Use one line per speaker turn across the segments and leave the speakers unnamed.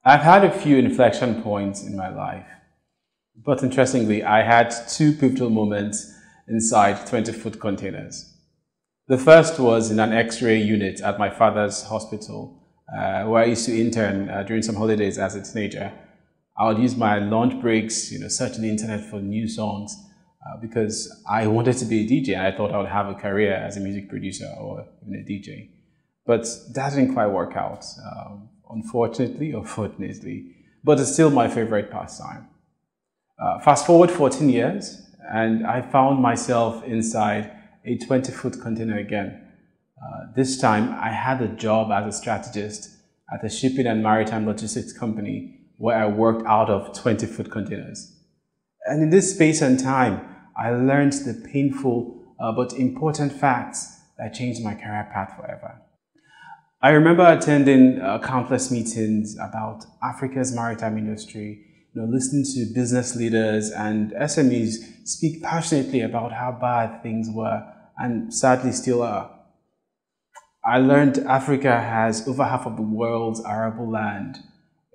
I've had a few inflection points in my life, but interestingly, I had two pivotal moments inside 20-foot containers. The first was in an X-ray unit at my father's hospital, where I used to intern during some holidays as a teenager. I would use my lunch breaks, searching the internet for new songs because I wanted to be a DJ and I thought I would have a career as a music producer or even a DJ. But that didn't quite work out, unfortunately or fortunately, but it's still my favorite pastime. Fast forward 14 years, and I found myself inside a 20-foot container again. This time, I had a job as a strategist at a shipping and maritime logistics company where I worked out of 20-foot containers. And in this space and time, I learned the painful but important facts that changed my career path forever. I remember attending countless meetings about Africa's maritime industry, listening to business leaders and SMEs speak passionately about how bad things were and sadly still are. I learned Africa has over half of the world's arable land,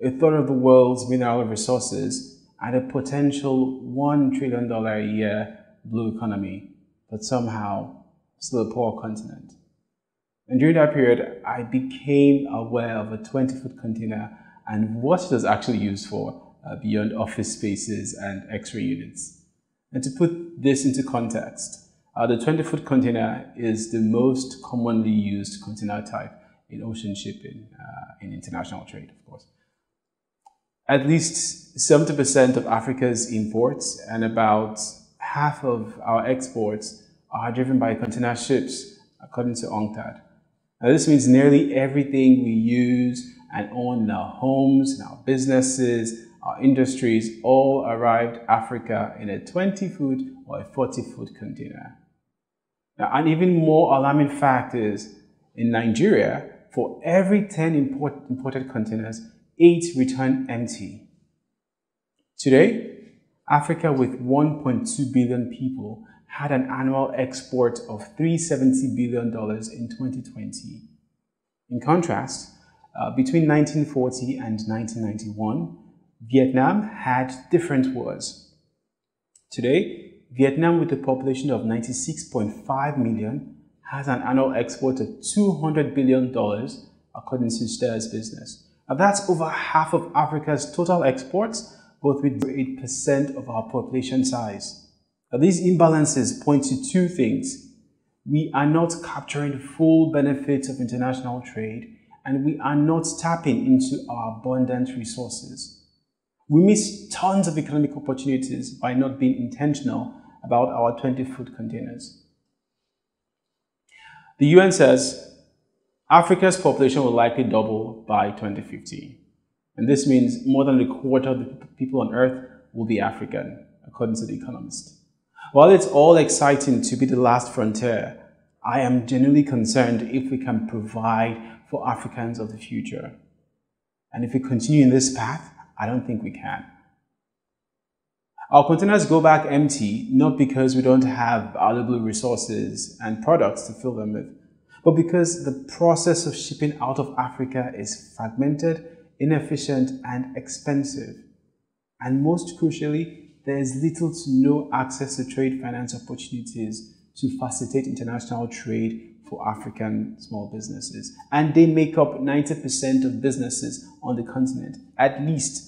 a third of the world's mineral resources, and a potential $1 trillion a year blue economy, but somehow still a poor continent. And during that period, I became aware of a 20-foot container and what it was actually used for beyond office spaces and X-ray units. And to put this into context, the 20-foot container is the most commonly used container type in ocean shipping, in international trade, of course. At least 70% of Africa's imports and about half of our exports are driven by container ships, according to UNCTAD. Now, this means nearly everything we use and own in our homes, in our businesses, our industries, all arrived Africa in a 20-foot or a 40-foot container. Now, an even more alarming fact is, in Nigeria, for every 10 imported containers, 8 return empty. Today, Africa with 1.2 billion people had an annual export of $370 billion in 2020. In contrast, between 1940 and 1991, Vietnam had different wars. Today, Vietnam with a population of 96.5 million has an annual export of $200 billion according to Stir's Business. Now that's over half of Africa's total exports, but with 8% of our population size. Now, these imbalances point to two things. We are not capturing the full benefits of international trade, and we are not tapping into our abundant resources. We miss tons of economic opportunities by not being intentional about our 20-foot containers. The UN says Africa's population will likely double by 2050. And this means more than a quarter of the people on Earth will be African, according to The Economist. While it's all exciting to be the last frontier, I am genuinely concerned if we can provide for Africans of the future. And if we continue in this path, I don't think we can. Our containers go back empty, not because we don't have valuable resources and products to fill them with, but because the process of shipping out of Africa is fragmented, inefficient, and expensive. And most crucially, there is little to no access to trade finance opportunities to facilitate international trade for African small businesses. And they make up 90% of businesses on the continent, at least.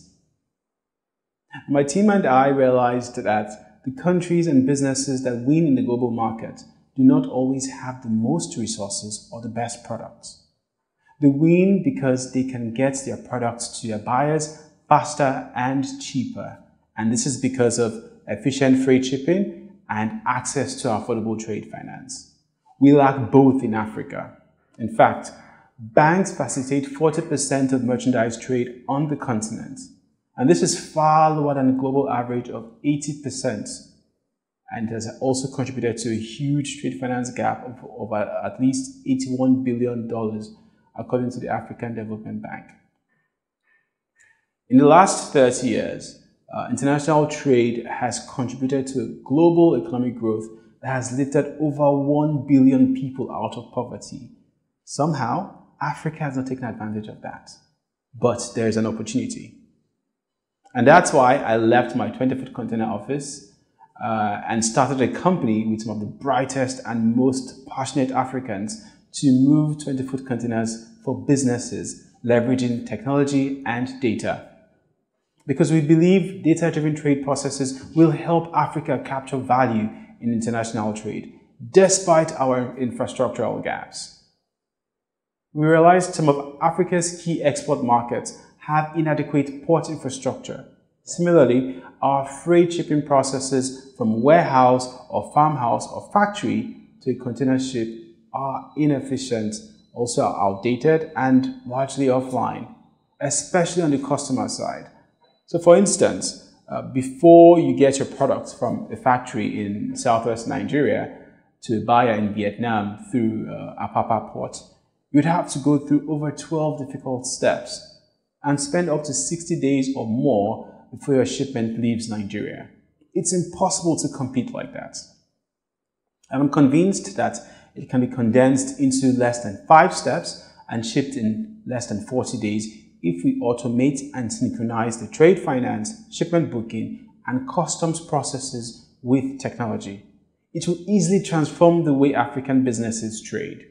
My team and I realized that the countries and businesses that win in the global market do not always have the most resources or the best products. They win because they can get their products to their buyers faster and cheaper. And this is because of efficient freight shipping and access to affordable trade finance. We lack both in Africa. In fact, banks facilitate 40% of merchandise trade on the continent. And this is far lower than the global average of 80%. And has also contributed to a huge trade finance gap of at least $81 billion, according to the African Development Bank. In the last 30 years, international trade has contributed to global economic growth that has lifted over 1 billion people out of poverty. Somehow, Africa has not taken advantage of that. but there's an opportunity. And that's why I left my 20-foot container office and started a company with some of the brightest and most passionate Africans to move 20-foot containers for businesses, leveraging technology and data. Because we believe data-driven trade processes will help Africa capture value in international trade, despite our infrastructural gaps. We realized some of Africa's key export markets have inadequate port infrastructure. Similarly, our freight shipping processes from warehouse or farmhouse or factory to a container ship are inefficient, also outdated and largely offline, especially on the customer side. So for instance, before you get your products from a factory in southwest Nigeria to a buyer in Vietnam through Apapa port, you'd have to go through over 12 difficult steps and spend up to 60 days or more before your shipment leaves Nigeria. It's impossible to compete like that. I'm convinced that it can be condensed into less than 5 steps and shipped in less than 40 days if we automate and synchronize the trade finance, shipment booking, and customs processes with technology. It will easily transform the way African businesses trade.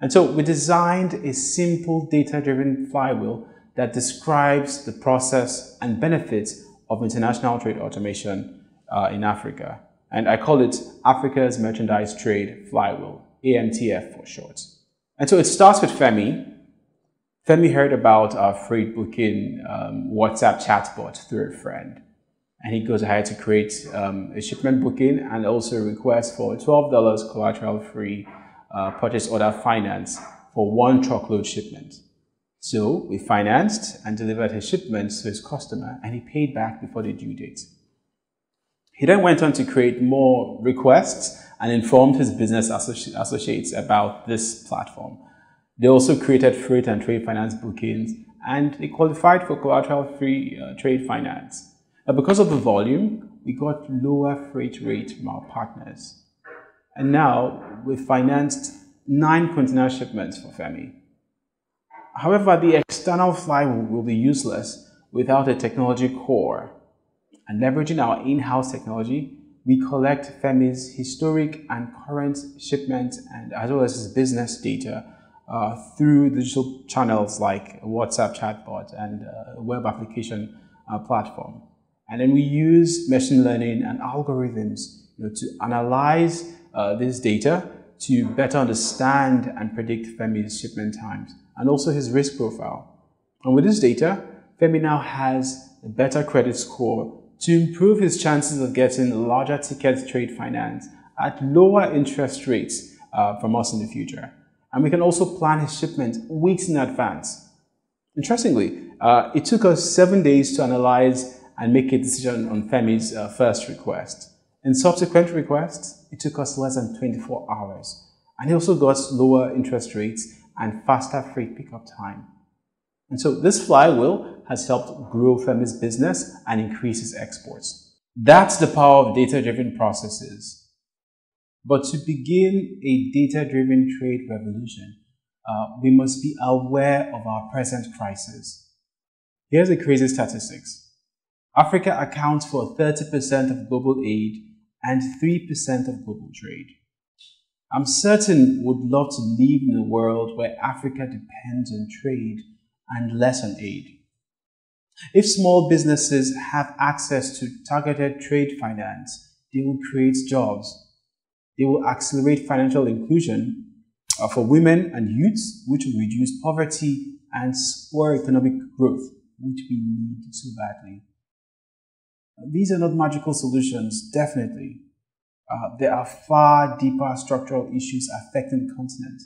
And so we designed a simple data-driven flywheel that describes the process and benefits of international trade automation in Africa. And I call it Africa's Merchandise Trade Flywheel, AMTF for short. And so it starts with Femi. Femi heard about our freight booking WhatsApp chatbot through a friend. And he goes ahead to create a shipment booking and also a request for $12 collateral-free purchase order finance for 1 truckload shipment. So we financed and delivered his shipments to his customer, and he paid back before the due date. He then went on to create more requests and informed his business associates about this platform. They also created freight and trade finance bookings, and they qualified for collateral-free trade finance. Now, because of the volume, we got lower freight rate from our partners. And now we financed 9 container shipments for Femi. However, the external flywheel will be useless without a technology core. And leveraging our in-house technology, we collect Femi's historic and current shipments and as well as his business data through digital channels like a WhatsApp chatbot and a web application platform. And then we use machine learning and algorithms to analyze this data to better understand and predict Femi's shipment times and also his risk profile. And with this data, Femi now has a better credit score to improve his chances of getting larger ticket trade finance at lower interest rates from us in the future. And we can also plan his shipment weeks in advance. Interestingly, it took us 7 days to analyze and make a decision on Femi's first request. In subsequent requests, it took us less than 24 hours. And he also got lower interest rates and faster freight pickup time. And so this flywheel has helped grow Femi's business and increase his exports. That's the power of data-driven processes. But to begin a data-driven trade revolution, we must be aware of our present crisis. Here's the crazy statistics. Africa accounts for 30% of global aid and 3% of global trade. I'm certain would love to live in a world where Africa depends on trade and less on aid. If small businesses have access to targeted trade finance, they will create jobs. They will accelerate financial inclusion for women and youths, which will reduce poverty and spur economic growth, which we need so badly. These are not magical solutions, definitely. There are far deeper structural issues affecting the continent.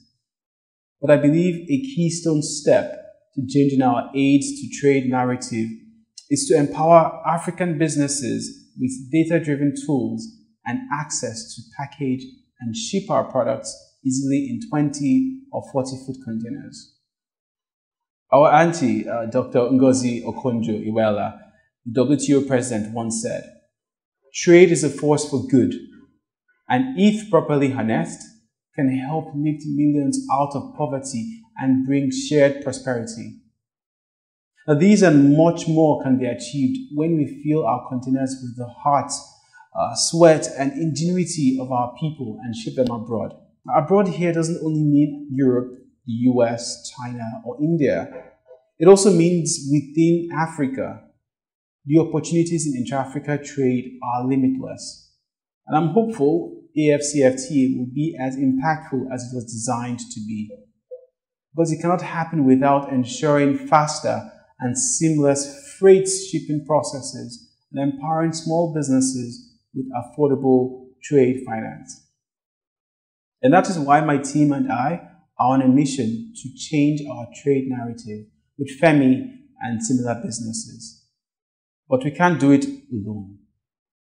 But I believe a keystone step to changing our aids to trade narrative is to empower African businesses with data-driven tools and access to package and ship our products easily in 20 or 40-foot containers. Our auntie, Dr. Ngozi Okonjo-Iweala, the WTO president, once said, "Trade is a force for good, and if properly harnessed, can help lift millions out of poverty and bring shared prosperity." Now, these and much more can be achieved when we fill our containers with the heart, sweat, and ingenuity of our people and ship them abroad. Abroad here doesn't only mean Europe, the US, China, or India. It also means within Africa. The opportunities in intra-Africa trade are limitless. And I'm hopeful AFCFTA will be as impactful as it was designed to be. But it cannot happen without ensuring faster and seamless freight shipping processes and empowering small businesses with affordable trade finance. And that is why my team and I are on a mission to change our trade narrative with FEMI and similar businesses. But we can't do it alone.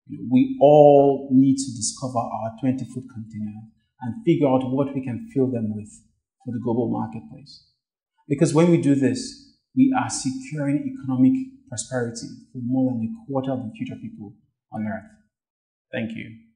We all need to discover our 20-foot container and figure out what we can fill them with for the global marketplace. Because when we do this, we are securing economic prosperity for more than a quarter of the future people on Earth. Thank you.